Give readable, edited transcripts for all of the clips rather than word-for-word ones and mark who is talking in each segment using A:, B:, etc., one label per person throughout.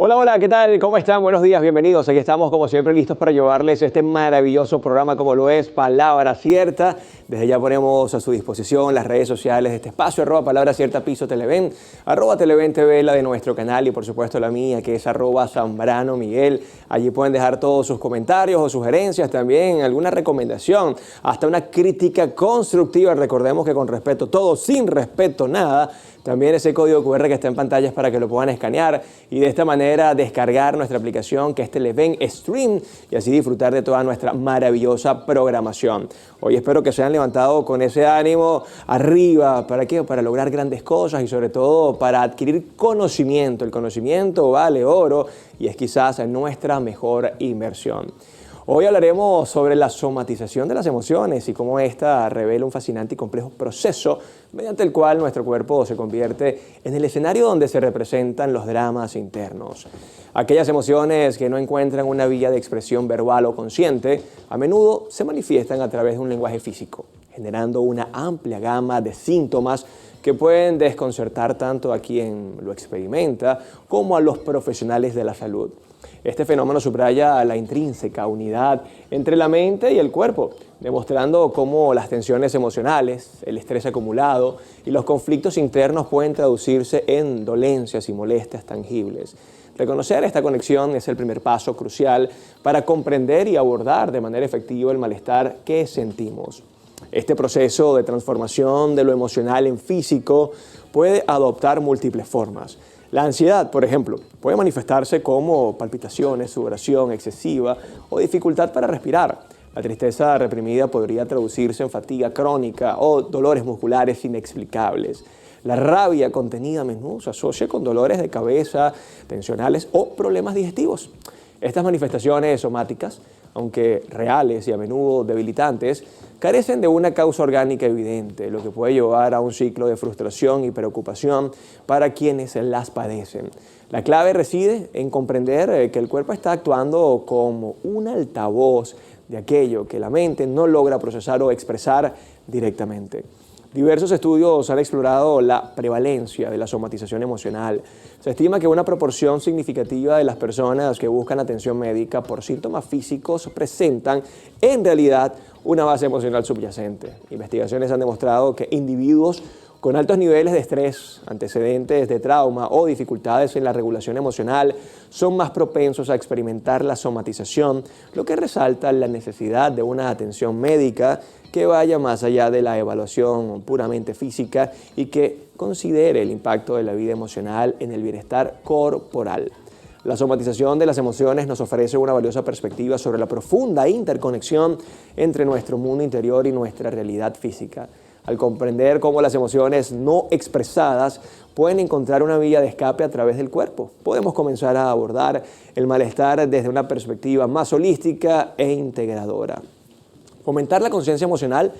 A: Hola, hola, ¿qué tal? ¿Cómo están? Buenos días, bienvenidos. Aquí estamos como siempre listos para llevarles este maravilloso programa como lo es Palabra Cierta. Desde ya ponemos a su disposición las redes sociales de este espacio, @Palabra Cierta Piso Televen, @Televen TV, la de nuestro canal y por supuesto la mía que es @Zambrano Miguel. Allí pueden dejar todos sus comentarios o sugerencias, también alguna recomendación, hasta una crítica constructiva. Recordemos que con respeto todo, sin respeto nada. También ese código QR que está en pantalla es para que lo puedan escanear y de esta manera descargar nuestra aplicación que es Televen Stream y así disfrutar de toda nuestra maravillosa programación. Hoy espero que se hayan levantado con ese ánimo arriba. ¿Para qué? Para lograr grandes cosas y sobre todo para adquirir conocimiento. El conocimiento vale oro y es quizás nuestra mejor inversión. Hoy hablaremos sobre la somatización de las emociones y cómo esta revela un fascinante y complejo proceso mediante el cual nuestro cuerpo se convierte en el escenario donde se representan los dramas internos. Aquellas emociones que no encuentran una vía de expresión verbal o consciente, a menudo se manifiestan a través de un lenguaje físico, generando una amplia gama de síntomas que pueden desconcertar tanto a quien lo experimenta como a los profesionales de la salud. Este fenómeno subraya la intrínseca unidad entre la mente y el cuerpo, demostrando cómo las tensiones emocionales, el estrés acumulado y los conflictos internos pueden traducirse en dolencias y molestias tangibles. Reconocer esta conexión es el primer paso crucial para comprender y abordar de manera efectiva el malestar que sentimos. Este proceso de transformación de lo emocional en físico puede adoptar múltiples formas. La ansiedad, por ejemplo, puede manifestarse como palpitaciones, sudoración excesiva o dificultad para respirar. La tristeza reprimida podría traducirse en fatiga crónica o dolores musculares inexplicables. La rabia contenida a menudo se asocia con dolores de cabeza, tensionales o problemas digestivos. Estas manifestaciones somáticas, aunque reales y a menudo debilitantes, carecen de una causa orgánica evidente, lo que puede llevar a un ciclo de frustración y preocupación para quienes las padecen. La clave reside en comprender que el cuerpo está actuando como un altavoz de aquello que la mente no logra procesar o expresar directamente. Diversos estudios han explorado la prevalencia de la somatización emocional. Se estima que una proporción significativa de las personas que buscan atención médica por síntomas físicos presentan, en realidad, una base emocional subyacente. Investigaciones han demostrado que individuos con altos niveles de estrés, antecedentes de trauma o dificultades en la regulación emocional son más propensos a experimentar la somatización, lo que resalta la necesidad de una atención médica que vaya más allá de la evaluación puramente física y que considere el impacto de la vida emocional en el bienestar corporal. La somatización de las emociones nos ofrece una valiosa perspectiva sobre la profunda interconexión entre nuestro mundo interior y nuestra realidad física. Al comprender cómo las emociones no expresadas pueden encontrar una vía de escape a través del cuerpo, podemos comenzar a abordar el malestar desde una perspectiva más holística e integradora. Fomentar la conciencia emocional,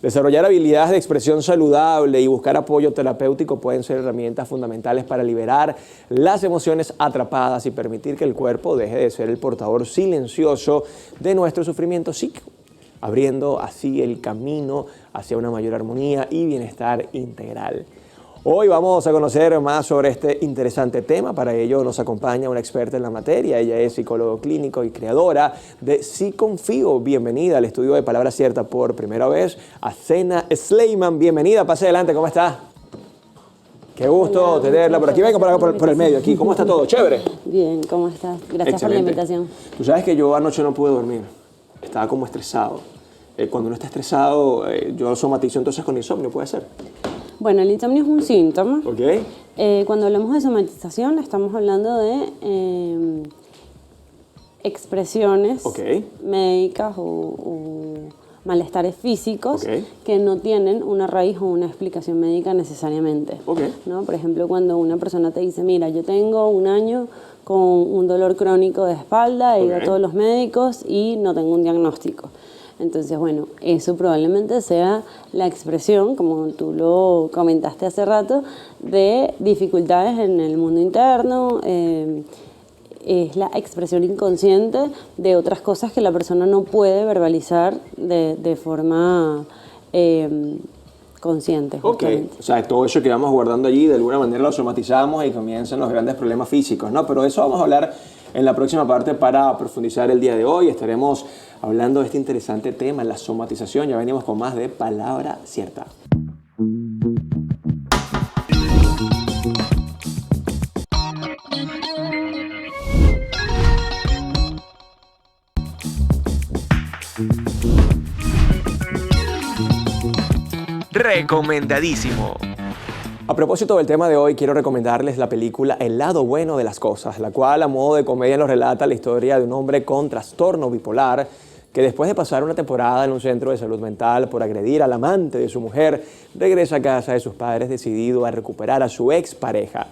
A: desarrollar habilidades de expresión saludable y buscar apoyo terapéutico pueden ser herramientas fundamentales para liberar las emociones atrapadas y permitir que el cuerpo deje de ser el portador silencioso de nuestro sufrimiento psíquico, abriendo así el camino hacia una mayor armonía y bienestar integral. Hoy vamos a conocer más sobre este interesante tema. Para ello nos acompaña una experta en la materia. Ella es psicólogo clínico y creadora de Sí Confío. Bienvenida al estudio de Palabra Cierta por primera vez, Athena Sleiman. Bienvenida, pase adelante, ¿cómo está? Qué gusto tenerla por aquí. Venga por el medio aquí. ¿Cómo está todo? ¿Chévere?
B: Bien, ¿cómo estás? Gracias
A: Excelente
B: por la invitación.
A: Tú sabes que yo anoche no pude dormir. Estaba como estresado. Cuando uno está estresado, yo somatizo entonces con insomnio, ¿puede ser?
B: Bueno, el insomnio es un síntoma.
A: Ok.
B: Cuando hablamos de somatización, estamos hablando de expresiones médicas o malestares físicos que no tienen una raíz o una explicación médica necesariamente. ¿No? Por ejemplo, cuando una persona te dice, mira, yo tengo un año con un dolor crónico de espalda, he ido a todos los médicos y no tengo un diagnóstico. Entonces, bueno, eso probablemente sea la expresión, como tú lo comentaste hace rato, de dificultades en el mundo interno. Es la expresión inconsciente de otras cosas que la persona no puede verbalizar de forma consciente.
A: Ok, o sea, todo eso que vamos guardando allí, de alguna manera lo somatizamos y comienzan los grandes problemas físicos, ¿no? Pero de eso vamos a hablar en la próxima parte para profundizar el día de hoy. Estaremos hablando de este interesante tema, la somatización. Ya venimos con más de Palabra Cierta.
C: Recomendadísimo.
A: A propósito del tema de hoy, quiero recomendarles la película El lado bueno de las cosas, la cual a modo de comedia nos relata la historia de un hombre con trastorno bipolar que después de pasar una temporada en un centro de salud mental por agredir al amante de su mujer, regresa a casa de sus padres decidido a recuperar a su expareja.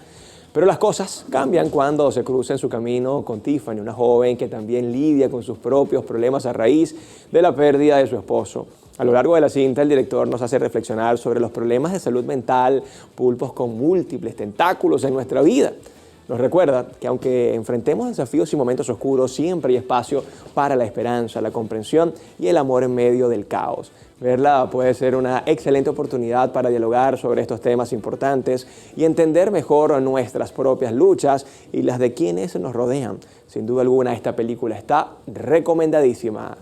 A: Pero las cosas cambian cuando se cruza en su camino con Tiffany, una joven que también lidia con sus propios problemas a raíz de la pérdida de su esposo. A lo largo de la cinta, el director nos hace reflexionar sobre los problemas de salud mental, pulpos con múltiples tentáculos en nuestra vida. Nos recuerda que aunque enfrentemos desafíos y momentos oscuros, siempre hay espacio para la esperanza, la comprensión y el amor en medio del caos. Verla puede ser una excelente oportunidad para dialogar sobre estos temas importantes y entender mejor nuestras propias luchas y las de quienes nos rodean. Sin duda alguna, esta película está recomendadísima.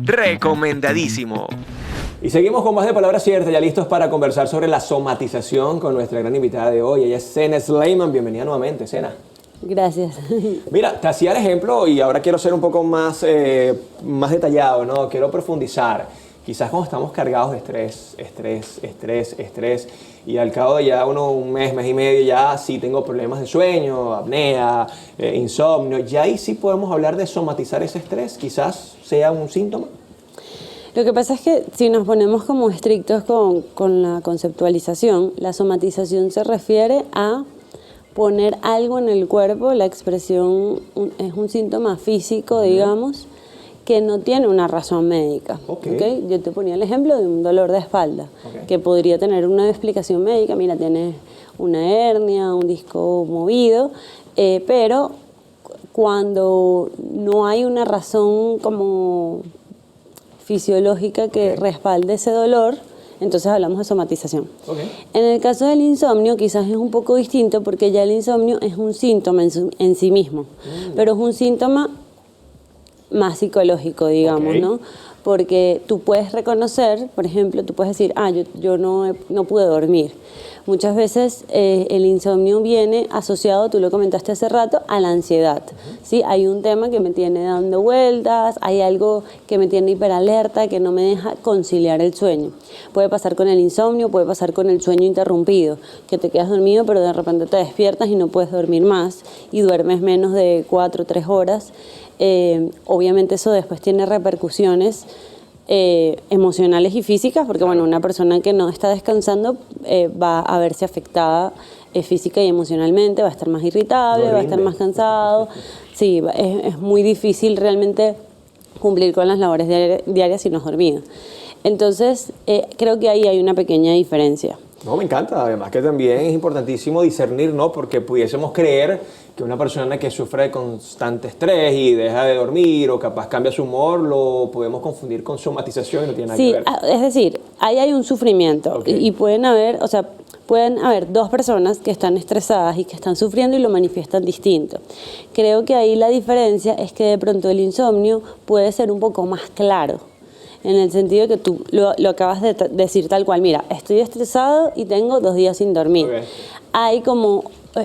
C: Recomendadísimo.
A: Y seguimos con más de Palabra Cierta, ya listos para conversar sobre la somatización con nuestra gran invitada de hoy. Ella es Sena Sleiman. Bienvenida nuevamente, Sena.
B: Gracias.
A: Mira, te hacía el ejemplo y ahora quiero ser un poco más detallado, ¿no? Quiero profundizar. Quizás cuando estamos cargados de estrés, y al cabo de ya un mes y medio, ya sí tengo problemas de sueño, apnea, insomnio, ya ahí sí podemos hablar de somatizar ese estrés, quizás sea un síntoma.
B: Lo que pasa es que si nos ponemos como estrictos con la conceptualización, la somatización se refiere a poner algo en el cuerpo, la expresión es un síntoma físico, digamos, que no tiene una razón médica. ¿Okay? Yo te ponía el ejemplo de un dolor de espalda, que podría tener una explicación médica. Mira, tienes una hernia, un disco movido, pero cuando no hay una razón como fisiológica que respalde ese dolor, entonces hablamos de somatización. En el caso del insomnio quizás es un poco distinto porque ya el insomnio es un síntoma en sí mismo, pero es un síntoma más psicológico, digamos, ¿no? Porque tú puedes reconocer, por ejemplo, tú puedes decir, yo no pude dormir. Muchas veces el insomnio viene asociado, tú lo comentaste hace rato, a la ansiedad. ¿Sí? Hay un tema que me tiene dando vueltas, hay algo que me tiene hiperalerta, que no me deja conciliar el sueño. Puede pasar con el insomnio, puede pasar con el sueño interrumpido, que te quedas dormido pero de repente te despiertas y no puedes dormir más y duermes menos de 4 o 3 horas. Obviamente eso después tiene repercusiones emocionales y físicas, porque bueno, una persona que no está descansando va a verse afectada física y emocionalmente, va a estar más irritable, va a estar más cansado. Sí, es muy difícil realmente cumplir con las labores diarias si no has dormido. Entonces, creo que ahí hay una pequeña diferencia.
A: No, me encanta. Además que también es importantísimo discernir, ¿no? Porque pudiésemos creer que una persona que sufre de constante estrés y deja de dormir o capaz cambia su humor, lo podemos confundir con somatización y no tiene nada que ver.
B: Sí, es decir, ahí hay un sufrimiento y pueden haber 2 personas que están estresadas y que están sufriendo y lo manifiestan distinto. Creo que ahí la diferencia es que de pronto el insomnio puede ser un poco más claro, en el sentido de que tú lo acabas de decir tal cual. Mira, estoy estresado y tengo 2 días sin dormir.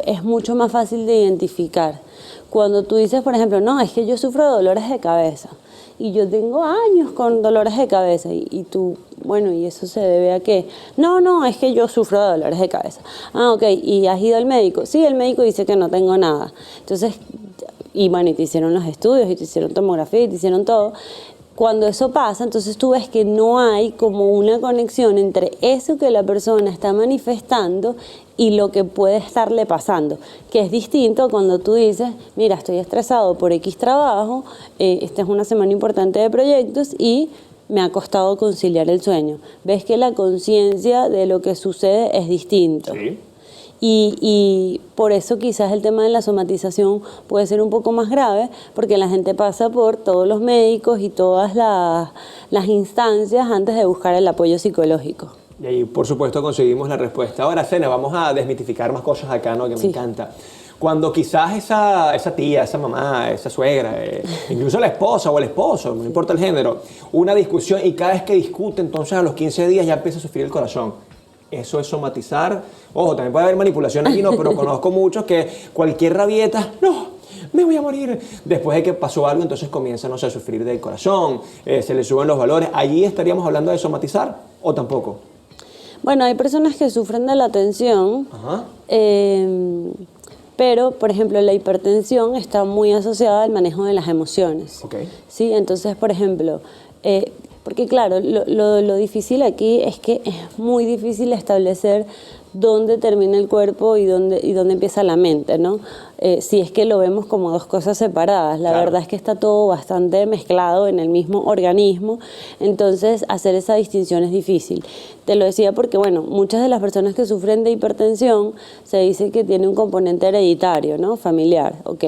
B: Es mucho más fácil de identificar. Cuando tú dices, por ejemplo, no, es que yo sufro de dolores de cabeza y yo tengo años con dolores de cabeza y tú, bueno, ¿y eso se debe a qué? No, es que yo sufro de dolores de cabeza. ¿Y has ido al médico? Sí, el médico dice que no tengo nada. Entonces, y te hicieron los estudios y te hicieron tomografía y te hicieron todo. Cuando eso pasa, entonces tú ves que no hay como una conexión entre eso que la persona está manifestando y lo que puede estarle pasando, que es distinto cuando tú dices, mira, estoy estresado por X trabajo, esta es una semana importante de proyectos y me ha costado conciliar el sueño. Ves que la conciencia de lo que sucede es distinto.
A: Sí.
B: Y por eso quizás el tema de la somatización puede ser un poco más grave, porque la gente pasa por todos los médicos y todas las instancias antes de buscar el apoyo psicológico.
A: Y ahí, por supuesto, conseguimos la respuesta. Ahora, Sena, vamos a desmitificar más cosas acá, ¿no? Que me encanta. Cuando quizás esa tía, esa mamá, esa suegra, incluso la esposa o el esposo, no importa el género, una discusión y cada vez que discute, entonces a los 15 días ya empieza a sufrir el corazón. Eso es somatizar. Ojo, también puede haber manipulación aquí, no, pero conozco muchos que cualquier rabieta, no, me voy a morir. Después de que pasó algo, entonces comienzan, no sé, a sufrir del corazón, se les suben los valores. ¿Allí estaríamos hablando de somatizar o tampoco?
B: Bueno, hay personas que sufren de la tensión, pero, por ejemplo, la hipertensión está muy asociada al manejo de las emociones. ¿Sí? Entonces, por ejemplo, porque claro, lo difícil aquí es que es muy difícil establecer dónde termina el cuerpo y dónde empieza la mente, ¿no? Si es que lo vemos como dos cosas separadas. La verdad es que está todo bastante mezclado en el mismo organismo, entonces hacer esa distinción es difícil. Te lo decía porque, bueno, muchas de las personas que sufren de hipertensión se dice que tiene un componente hereditario, ¿no? Familiar, ok.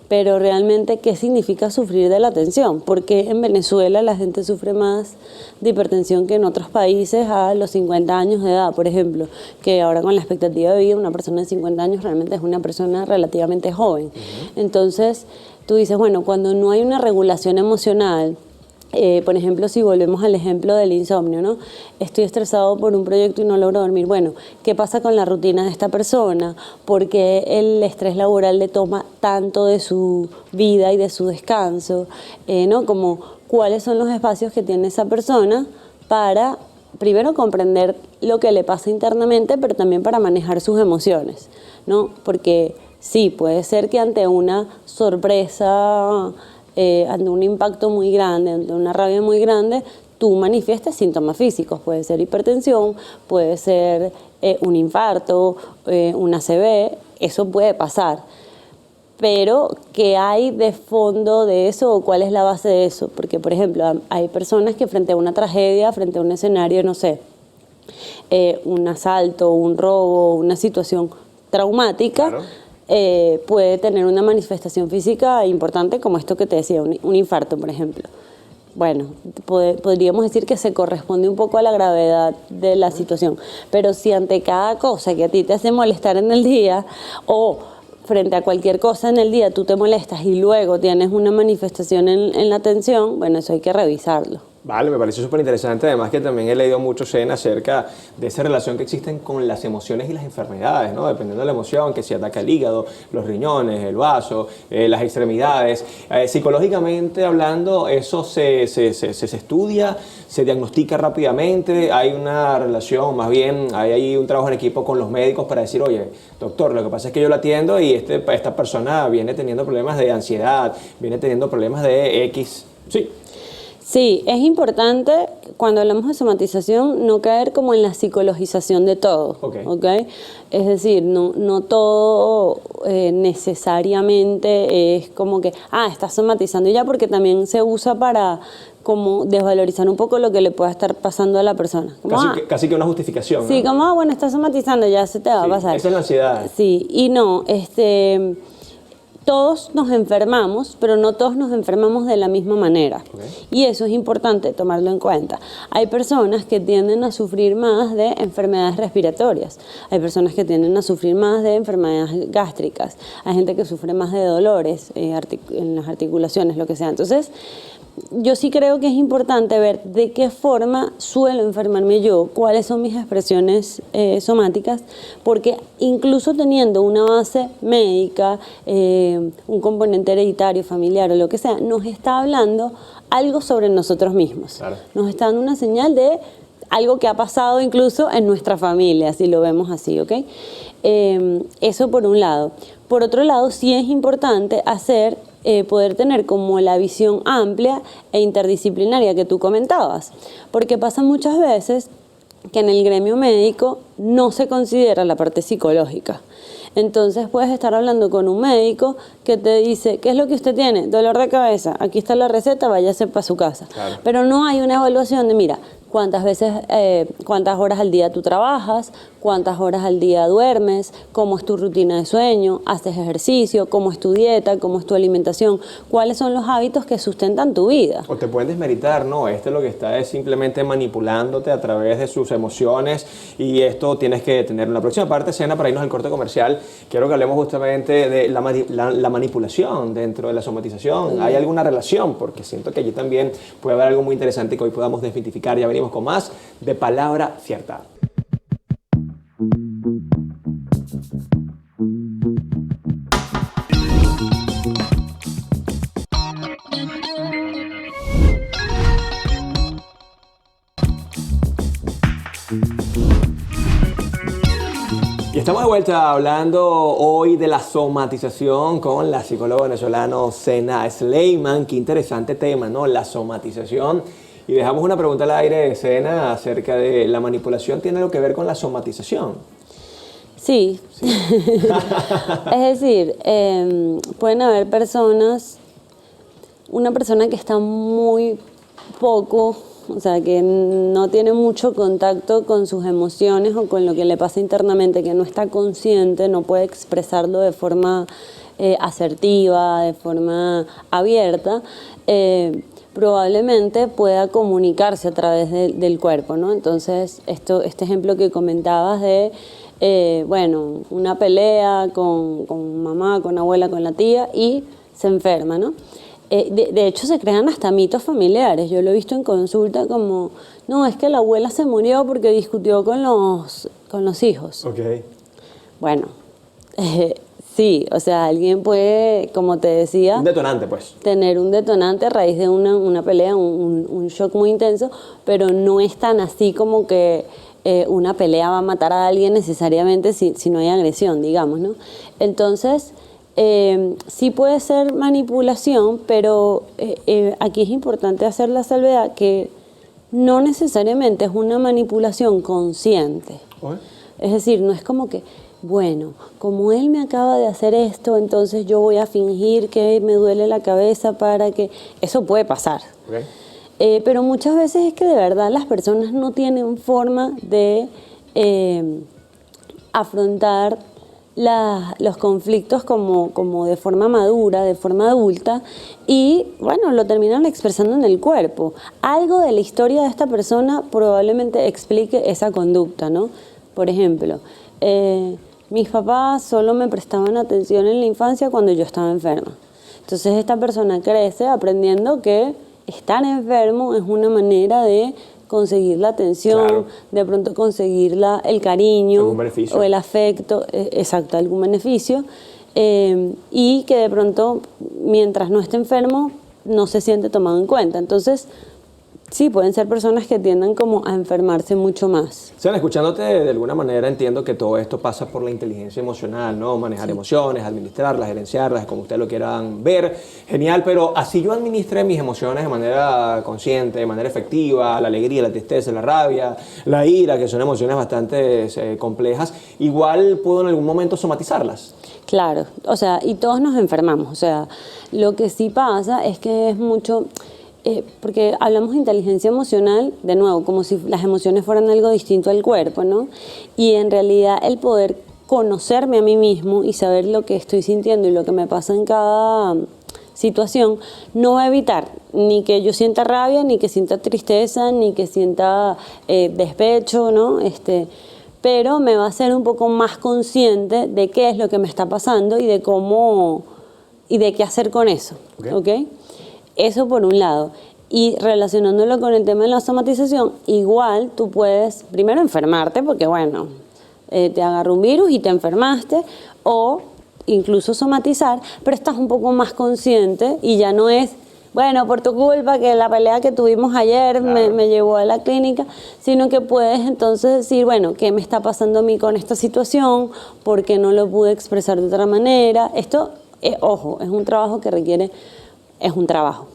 B: Pero realmente, ¿qué significa sufrir de la tensión? Porque en Venezuela la gente sufre más de hipertensión que en otros países a los 50 años de edad, por ejemplo, que ahora con la expectativa de vida, una persona de 50 años realmente es una persona relativamente joven. Entonces, tú dices, bueno, cuando no hay una regulación emocional, por ejemplo, si volvemos al ejemplo del insomnio, ¿no? Estoy estresado por un proyecto y no logro dormir. Bueno, ¿qué pasa con la rutina de esta persona? ¿Por qué el estrés laboral le toma tanto de su vida y de su descanso? ¿No? Como, ¿cuáles son los espacios que tiene esa persona para, primero, comprender lo que le pasa internamente, pero también para manejar sus emociones, ¿no? Porque sí, puede ser que ante una sorpresa, ante un impacto muy grande, ante una rabia muy grande, tú manifiestas síntomas físicos. Puede ser hipertensión, puede ser un infarto, un ACV, eso puede pasar. Pero, ¿qué hay de fondo de eso o cuál es la base de eso? Porque, por ejemplo, hay personas que frente a una tragedia, frente a un escenario, no sé, un asalto, un robo, una situación traumática, puede tener una manifestación física importante como esto que te decía, un infarto, por ejemplo. Bueno, podríamos decir que se corresponde un poco a la gravedad de la situación, pero si ante cada cosa que a ti te hace molestar en el día o frente a cualquier cosa en el día tú te molestas y luego tienes una manifestación en la atención, bueno, eso hay que revisarlo.
A: Vale, me parece súper interesante, además que también he leído mucho, Sena, acerca de esa relación que existen con las emociones y las enfermedades, ¿no? Dependiendo de la emoción, que se ataca el hígado, los riñones, el vaso, las extremidades. Psicológicamente hablando, eso se estudia, se diagnostica rápidamente, hay una relación, más bien hay ahí un trabajo en equipo con los médicos para decir, oye, doctor, lo que pasa es que yo lo atiendo y esta persona viene teniendo problemas de ansiedad, viene teniendo problemas de X, sí.
B: Sí, es importante cuando hablamos de somatización no caer como en la psicologización de todo, ¿okay? Es decir, no todo necesariamente es como que, estás somatizando ya, porque también se usa para como desvalorizar un poco lo que le pueda estar pasando a la persona. Como,
A: casi que una justificación,
B: sí,
A: ¿no?
B: como, bueno, estás somatizando, ya se te va a pasar.
A: Esa es la ansiedad.
B: Sí, y no, todos nos enfermamos, pero no todos nos enfermamos de la misma manera. Y eso es importante tomarlo en cuenta. Hay personas que tienden a sufrir más de enfermedades respiratorias. Hay personas que tienden a sufrir más de enfermedades gástricas. Hay gente que sufre más de dolores en las articulaciones, lo que sea. Entonces, yo sí creo que es importante ver de qué forma suelo enfermarme yo, cuáles son mis expresiones somáticas, porque incluso teniendo una base médica, un componente hereditario, familiar o lo que sea, nos está hablando algo sobre nosotros mismos. Claro. Nos está dando una señal de algo que ha pasado incluso en nuestra familia, si lo vemos así, ¿ok? Eso por un lado. Por otro lado, sí es importante poder tener como la visión amplia e interdisciplinaria que tú comentabas, porque pasa muchas veces que en el gremio médico no se considera la parte psicológica. Entonces puedes estar hablando con un médico que te dice, ¿qué es lo que usted tiene? Dolor de cabeza, aquí está la receta, váyase para su casa. Claro. Pero no hay una evaluación de, mira, cuántas veces, cuántas horas al día tú trabajas, cuántas horas al día duermes, cómo es tu rutina de sueño, haces ejercicio, cómo es tu dieta, cómo es tu alimentación, cuáles son los hábitos que sustentan tu vida.
A: O te pueden desmeritar, no, lo que está es simplemente manipulándote a través de sus emociones y esto tienes que tener. En la próxima parte, Sena, para irnos al corte comercial, quiero que hablemos justamente de la manipulación dentro de la somatización. ¿Hay alguna relación? Porque siento que allí también puede haber algo muy interesante que hoy podamos desmitificar. Ya venimos con más de Palabra Cierta. Y estamos de vuelta hablando hoy de la somatización con la psicóloga venezolana Sena Sleiman. Qué interesante tema, ¿no? La somatización. Y dejamos una pregunta al aire, Sena, acerca de la manipulación. ¿Tiene algo que ver con la somatización?
B: Sí. Es decir, pueden haber personas, una persona que está muy poco, o sea, que no tiene mucho contacto con sus emociones o con lo que le pasa internamente, que no está consciente, no puede expresarlo de forma asertiva, de forma abierta, probablemente pueda comunicarse a través del cuerpo, ¿no? Entonces, este ejemplo que comentabas de, bueno, una pelea con mamá, con abuela, con la tía y se enferma, ¿no? De hecho, se crean hasta mitos familiares. Yo lo he visto en consulta como, no, es que la abuela se murió porque discutió con los hijos.
A: Ok.
B: Bueno, sí, o sea, alguien puede, como te decía...
A: Un detonante, pues.
B: Tener un detonante a raíz de una pelea, un shock muy intenso, pero no es tan así como que una pelea va a matar a alguien necesariamente si no hay agresión, digamos, ¿no? Entonces... sí puede ser manipulación, pero aquí es importante hacer la salvedad que no necesariamente es una manipulación consciente. Es decir, no es como que, bueno, como él me acaba de hacer esto, entonces yo voy a fingir que me duele la cabeza para que... Eso puede pasar. Pero muchas veces es que de verdad las personas no tienen forma de afrontar los conflictos como de forma madura, de forma adulta, y bueno, lo terminan expresando en el cuerpo. Algo de la historia de esta persona probablemente explique esa conducta, ¿no? Por ejemplo, mis papás solo me prestaban atención en la infancia cuando yo estaba enferma. Entonces esta persona crece aprendiendo que estar enfermo es una manera de conseguir la atención, claro, de pronto conseguir el cariño o el afecto, exacto, algún beneficio, y que de pronto, mientras no esté enfermo, no se siente tomado en cuenta. Entonces, sí, pueden ser personas que tiendan como a enfermarse mucho más.
A: Sean, escuchándote de alguna manera entiendo que todo esto pasa por la inteligencia emocional, ¿no? Manejar emociones, administrarlas, gerenciarlas, como ustedes lo quieran ver. Genial, pero así yo administré mis emociones de manera consciente, de manera efectiva, la alegría, la tristeza, la rabia, la ira, que son emociones bastante complejas, igual puedo en algún momento somatizarlas.
B: Claro, o sea, y todos nos enfermamos. O sea, lo que sí pasa es que es mucho... porque hablamos de inteligencia emocional, de nuevo, como si las emociones fueran algo distinto al cuerpo, ¿no? Y en realidad el poder conocerme a mí mismo y saber lo que estoy sintiendo y lo que me pasa en cada situación, no va a evitar ni que yo sienta rabia, ni que sienta tristeza, ni que sienta despecho, ¿no? Pero me va a hacer un poco más consciente de qué es lo que me está pasando y de cómo y de qué hacer con eso, ¿ok? Eso por un lado. Y relacionándolo con el tema de la somatización, igual tú puedes primero enfermarte porque, bueno, te agarró un virus y te enfermaste, o incluso somatizar, pero estás un poco más consciente y ya no es, bueno, por tu culpa que la pelea que tuvimos ayer me llevó a la clínica, sino que puedes entonces decir, bueno, ¿qué me está pasando a mí con esta situación? ¿Por qué no lo pude expresar de otra manera? Esto, ojo, es un trabajo que requiere... Es un trabajo.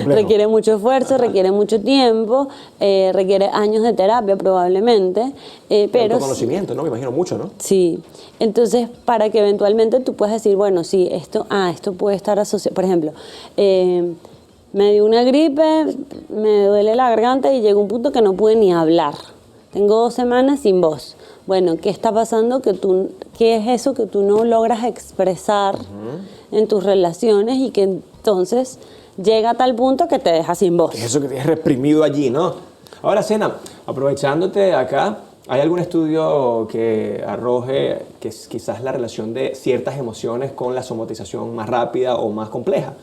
B: Requiere mucho esfuerzo, requiere mucho tiempo, requiere años de terapia probablemente. Pero
A: autoconocimiento, ¿no? Me imagino mucho, ¿no?
B: Sí. Entonces, para que eventualmente tú puedas decir, bueno, sí, esto puede estar asociado. Por ejemplo, me dio una gripe, me duele la garganta y llegó un punto que no pude ni hablar. Tengo 2 semanas sin voz. Bueno, ¿qué está pasando? ¿Qué es eso que tú no logras expresar en tus relaciones y que entonces llega a tal punto que te deja sin voz?
A: Es eso que tienes reprimido allí, ¿no? Ahora, Sena, aprovechándote acá, ¿hay algún estudio que arroje que quizás la relación de ciertas emociones con la somatización más rápida o más compleja?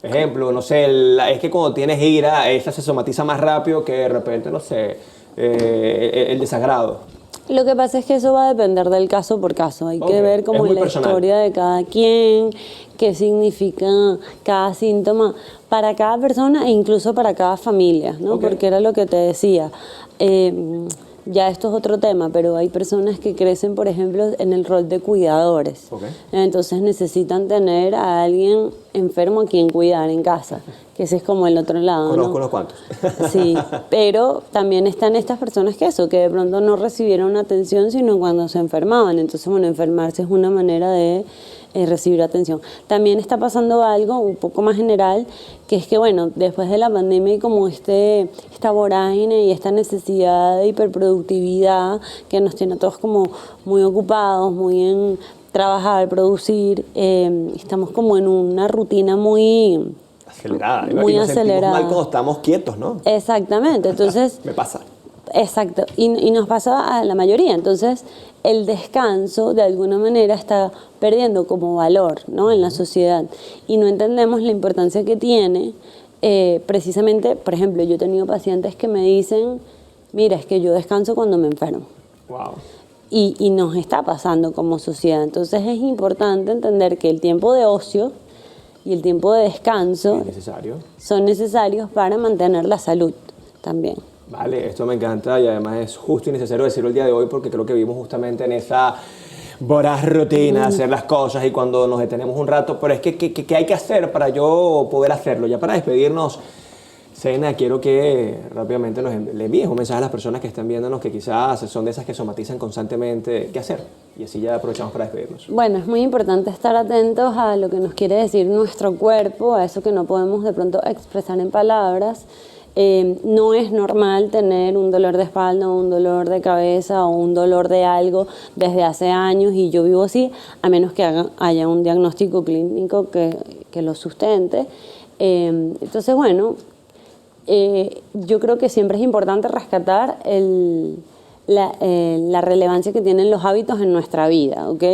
A: Ejemplo, no sé, es que cuando tienes ira, esa se somatiza más rápido que de repente, no sé, el desagrado.
B: Lo que pasa es que eso va a depender del caso por caso. Hay que ver como la
A: personal.
B: historia de cada quien, qué significa cada síntoma para cada persona e incluso para cada familia, ¿no? Porque era lo que te decía. Ya esto es otro tema, pero hay personas que crecen, por ejemplo, en el rol de cuidadores. Entonces necesitan tener a alguien enfermo a quien cuidar en casa, que ese es como el otro lado.
A: Conozco
B: ¿no?
A: unos cuantos.
B: Sí, pero también están estas personas que de pronto no recibieron atención sino cuando se enfermaban. Entonces, bueno, enfermarse es una manera de recibir atención. También está pasando algo un poco más general, que es que, bueno, después de la pandemia hay como esta vorágine y esta necesidad de hiperproductividad que nos tiene a todos como muy ocupados, muy en trabajar, producir. Estamos como en una rutina muy
A: acelerada.
B: Muy
A: y nos
B: acelerada.
A: Mal cuando estamos quietos, ¿no?
B: Exactamente, entonces...
A: Me pasa.
B: Exacto, y nos pasa a la mayoría. Entonces, el descanso, de alguna manera, está perdiendo como valor, ¿no? En la sociedad. Y no entendemos la importancia que tiene, precisamente, por ejemplo, yo he tenido pacientes que me dicen, mira, es que yo descanso cuando me enfermo.
A: Wow.
B: Y nos está pasando como sociedad. Entonces, es importante entender que el tiempo de ocio y el tiempo de descanso son necesarios para mantener la salud también.
A: Vale, esto me encanta y además es justo y necesario decirlo el día de hoy porque creo que vivimos justamente en esa voraz rutina, hacer las cosas y cuando nos detenemos un rato, pero es que ¿qué hay que hacer para yo poder hacerlo? Ya para despedirnos, Sena, quiero que rápidamente le envíes un mensaje a las personas que están viéndonos que quizás son de esas que somatizan constantemente, ¿qué hacer? Y así ya aprovechamos para despedirnos.
B: Bueno, es muy importante estar atentos a lo que nos quiere decir nuestro cuerpo, a eso que no podemos de pronto expresar en palabras. No es normal tener un dolor de espalda o un dolor de cabeza o un dolor de algo desde hace años y yo vivo así, a menos que haya un diagnóstico clínico que lo sustente. Entonces, bueno, yo creo que siempre es importante rescatar la relevancia que tienen los hábitos en nuestra vida, ¿ok?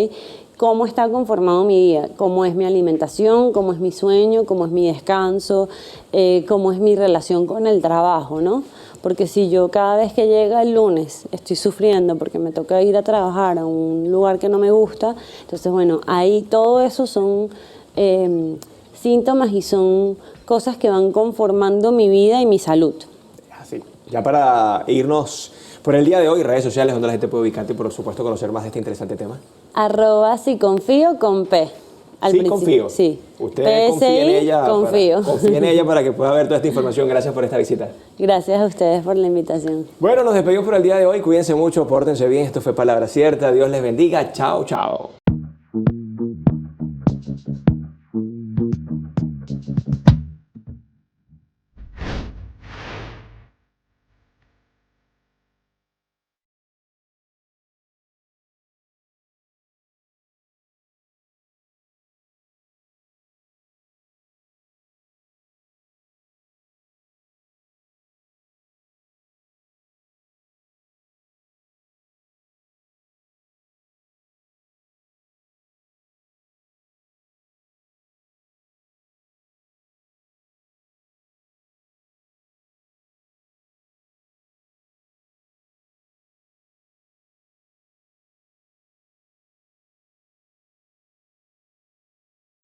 B: Cómo está conformado mi día, cómo es mi alimentación, cómo es mi sueño, cómo es mi descanso, cómo es mi relación con el trabajo, ¿no? Porque si yo cada vez que llega el lunes estoy sufriendo porque me toca ir a trabajar a un lugar que no me gusta, entonces, bueno, ahí todo eso son síntomas y son cosas que van conformando mi vida y mi salud.
A: Así. Ya para irnos por el día de hoy, redes sociales donde la gente puede ubicarte y por supuesto conocer más de este interesante tema.
B: @siconfío con P.
A: Sí, confío.
B: Sí.
A: Usted confía en ella.
B: Confío.
A: Confía en ella para que pueda ver toda esta información. Gracias por esta visita.
B: Gracias a ustedes por la invitación.
A: Bueno, nos despedimos por el día de hoy. Cuídense mucho, pórtense bien. Esto fue Palabra Cierta. Dios les bendiga. Chao, chao.